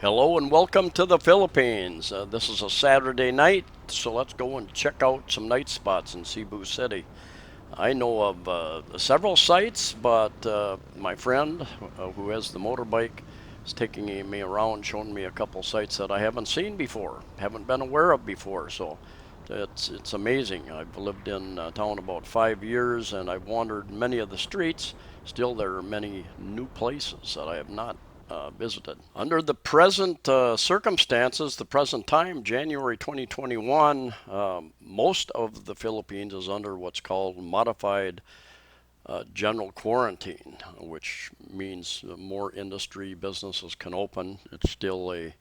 Hello and welcome to the Philippines. This is a Saturday night, so let's go and check out some night spots in Cebu City. I know of several sites, but my friend who has the motorbike is taking me around, showing me a couple sites that I haven't seen before, haven't been aware of before. So it's amazing. I've lived in town about 5 years, and I've wandered many of the streets. Still, there are many new places that I have not visited. Under the present circumstances, the present time, January 2021, most of the Philippines is under what's called modified general quarantine, which means more industry businesses can open. It's still a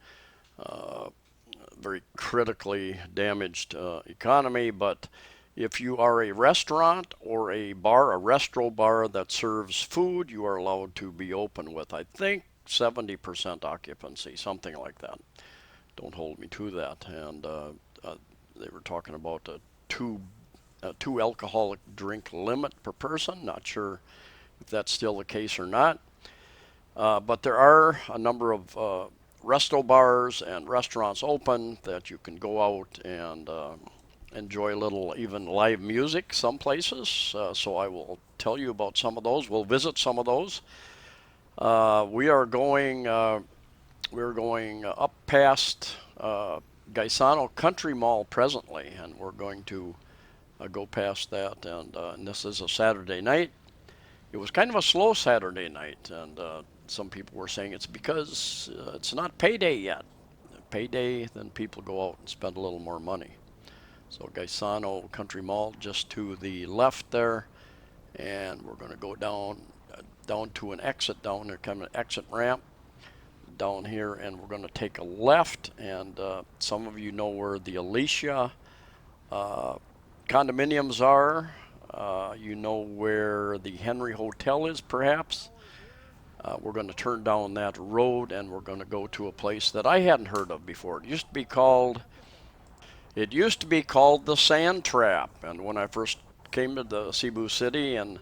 very critically damaged economy, but if you are a restaurant or a bar, a resto bar that serves food, you are allowed to be open with, I think, 70% occupancy, something like that. Don't hold me to that. And they were talking about a two alcoholic drink limit per person. Not sure if that's still the case or not. But there are a number of resto bars and restaurants open that you can go out and enjoy a little even live music some places. So I will tell you about some of those. We'll visit some of those. We're going up past Gaisano Country Mall presently, and we're going to go past that. And this is a Saturday night. It was kind of a slow Saturday night, and some people were saying it's because it's not payday yet. Payday, then people go out and spend a little more money. So Gaisano Country Mall just to the left there, and we're going to go down to an exit down there, kind of an exit ramp down here, and we're going to take a left. And some of you know where the Alicia condominiums are. You know where the Henry Hotel is, perhaps. We're going to turn down that road, and we're going to go to a place that I hadn't heard of before. It used to be called the Sand Trap. And when I first came to the Cebu City in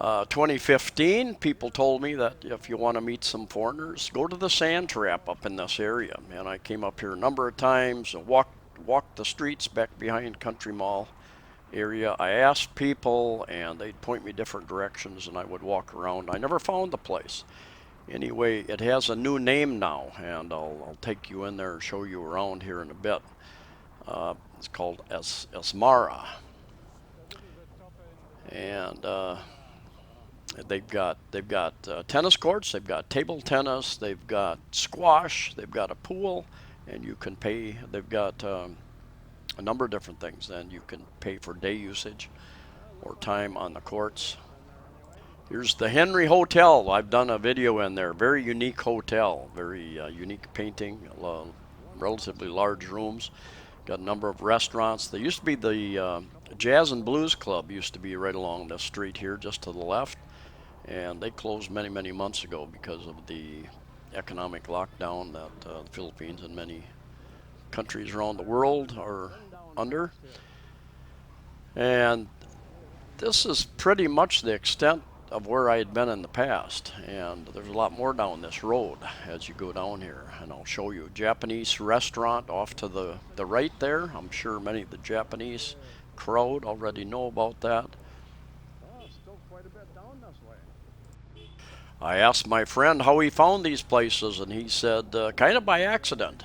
2015, people told me that if you want to meet some foreigners, go to the Sand Trap up in this area. And I came up here a number of times and walked the streets back behind Country Mall area. I asked people, and they'd point me different directions, and I would walk around. I never found the place. Anyway, it has a new name now, and I'll take you in there and show you around here in a bit. It's called Asmara, and they've got tennis courts, they've got table tennis, they've got squash, they've got a pool, and you can pay. They've got a number of different things. Then you can pay for day usage or time on the courts. Here's the Henry Hotel. I've done a video in there. Very unique hotel, very unique painting, relatively large rooms. Got a number of restaurants. There used to be the Jazz and Blues Club used to be right along the street here, just to the left. And they closed many, many months ago because of the economic lockdown that the Philippines and many countries around the world are under. And this is pretty much the extent of where I had been in the past. And there's a lot more down this road as you go down here. And I'll show you a Japanese restaurant off to the right there. I'm sure many of the Japanese crowd already know about that. I asked my friend how he found these places, and he said kind of by accident.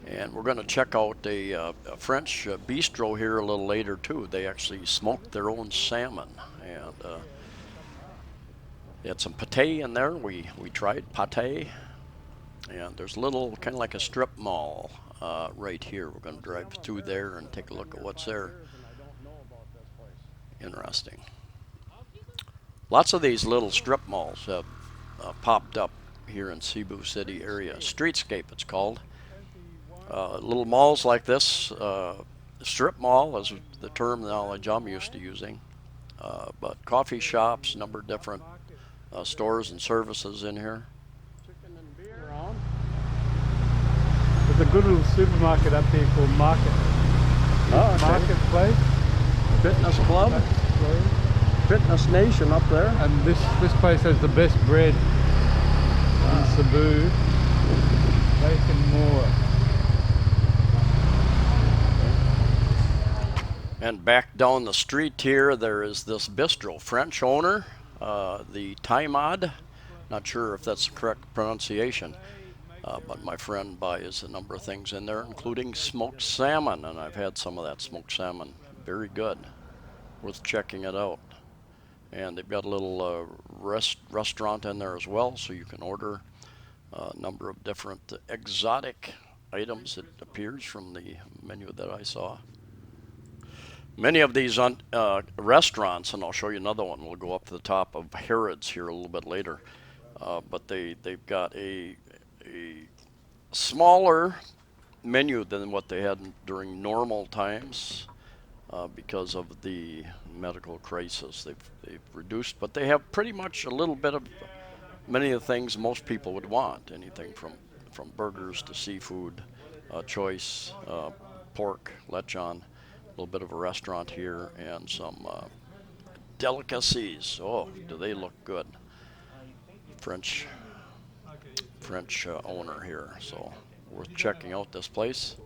And we're going to check out a French bistro here a little later too. They actually smoked their own salmon, and they had some pate in there. We tried pate, and there's a little kind of like a strip mall right here. We're going to drive through there and take a look at what's there. Interesting. Lots of these little strip malls have popped up here in Cebu City area. Streetscape, it's called. Little malls like this. Strip mall is the terminology I'm used to using. But coffee shops, number of different stores and services in here. There's a good little supermarket up here called Market. Oh, okay. Marketplace. Fitness Club. Fitness Nation up there. And this place has the best bread in Cebu. Bacon more. And back down the street here, there is this bistro, French owner, the TYMAD. Not sure if that's the correct pronunciation, but my friend buys a number of things in there, including smoked salmon, and I've had some of that smoked salmon. Very good, worth checking it out. And they've got a little restaurant in there as well, so you can order a number of different exotic items, it appears from the menu that I saw. Many of these restaurants, and I'll show you another one, we'll go up to the top of Harrods here a little bit later, but they've got a smaller menu than what they had during normal times because of the medical crisis. They've reduced, but they have pretty much a little bit of many of the things most people would want, anything from burgers to seafood, choice, pork, lechon, a little bit of a restaurant here, and some delicacies. Oh, do they look good? French owner here, so worth checking out this place.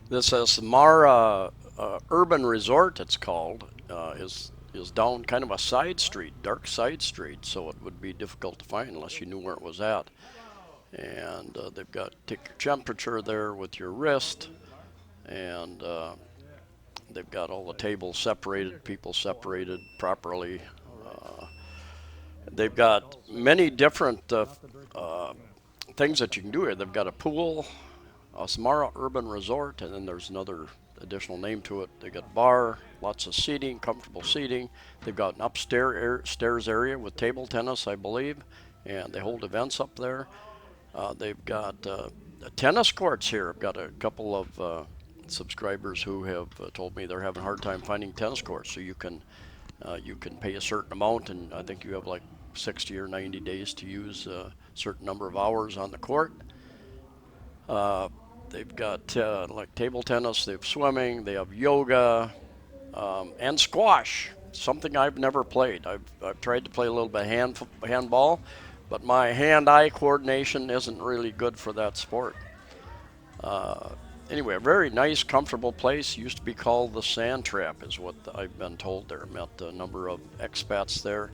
This Asmara Urban Resort, it's called, is down kind of a side street, dark side street, so it would be difficult to find unless you knew where it was at. And they've got take your temperature there with your wrist, and they've got all the tables separated, people separated properly. They've got many different things that you can do here. They've got a pool, Asmara Urban Resort, and then there's another additional name to it. They got a bar, lots of seating, comfortable seating. They've got an upstairs area with table tennis, I believe, and they hold events up there. They've got tennis courts here. I've got a couple of subscribers who have told me they're having a hard time finding tennis courts. So you can pay a certain amount, and I think you have like 60 or 90 days to use a certain number of hours on the court. They've got like table tennis, they have swimming, they have yoga, and squash. Something I've never played. I've tried to play a little bit of handball, but my hand-eye coordination isn't really good for that sport. Anyway, a very nice, comfortable place. Used to be called the Sand Trap, is what I've been told there. Met a number of expats there.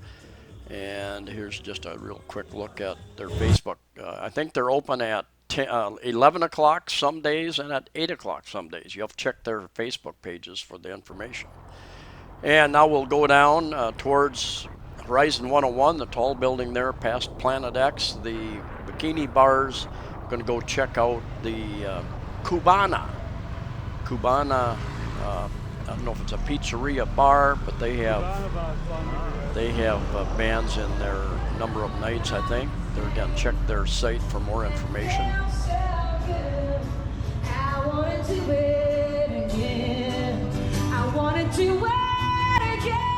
And here's just a real quick look at their Facebook. I think they're open at 11 o'clock some days and at 8 o'clock some days. You have to check their Facebook pages for the information. And now we'll go down towards Horizon 101, the tall building there past Planet X, the bikini bars. We're going to go check out the Cubana. Cubana, I don't know if it's a pizzeria bar, but they have bands in there a number of nights, I think. They're again, check their site for more information. I wanted to win again. I wanted to win again.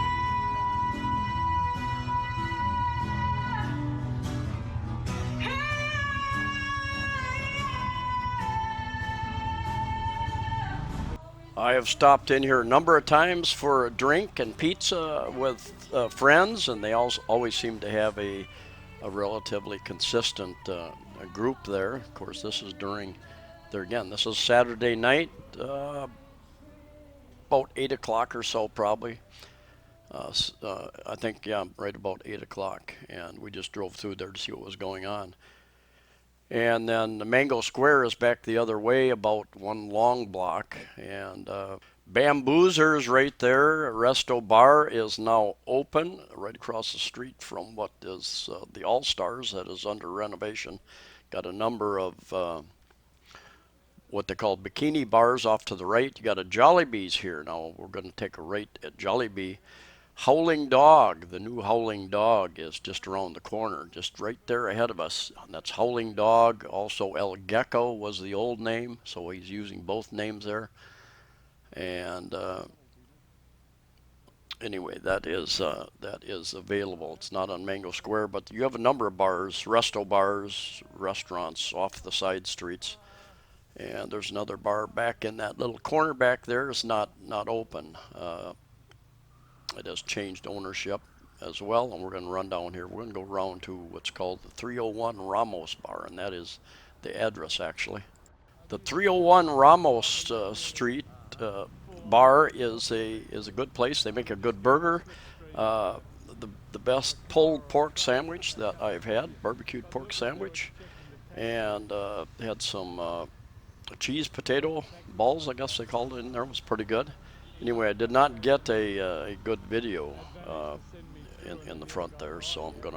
I have stopped in here a number of times for a drink and pizza with friends, and they always seem to have a relatively consistent group there. Of course, this is this is Saturday night, about 8 o'clock or so probably. I think, yeah, right about 8 o'clock, and we just drove through there to see what was going on. And then the Mango Square is back the other way, about one long block. And Bamboozers right there. Restobar is now open right across the street from what is the All Stars that is under renovation. Got a number of what they call bikini bars off to the right. You got a Jollibee's here. Now we're going to take a right at Jollibee. Howling Dog, the new Howling Dog is just around the corner, just right there ahead of us. And that's Howling Dog. Also El Gecko was the old name, so he's using both names there. And anyway, that is available. It's not on Mango Square, but you have a number of bars, Restobars, restaurants off the side streets. And there's another bar back in that little corner back there. It's not open. It has changed ownership as well, and we're going to run down here. We're going to go round to what's called the 301 Ramos Bar, and that is the address actually. The 301 Ramos Street bar is a good place. They make a good burger. Uh, the best pulled pork sandwich that I've had, barbecued pork sandwich, and had some cheese potato balls, I guess they called it in there. It was pretty good. Anyway, I did not get a good video in the front there, so we're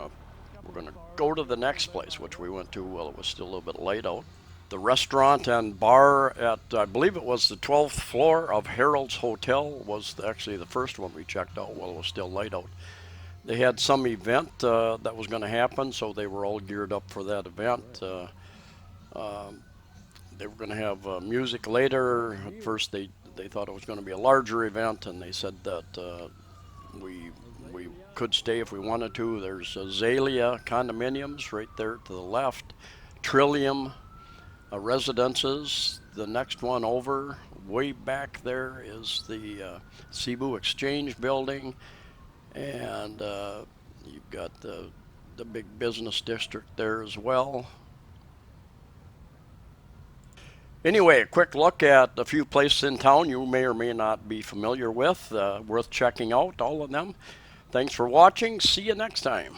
gonna go to the next place, which we went to while it was still a little bit light out. The restaurant and bar at, I believe it was the 12th floor of Harold's Hotel, was actually the first one we checked out while it was still light out. They had some event that was going to happen, so they were all geared up for that event. They were going to have music later. At first, they thought it was going to be a larger event, and they said that we could stay if we wanted to. There's Azalea condominiums right there to the left, Trillium residences. The next one over, way back there, is the Cebu Exchange Building, and you've got the big business district there as well. Anyway, a quick look at a few places in town you may or may not be familiar with, worth checking out, all of them. Thanks for watching. See you next time.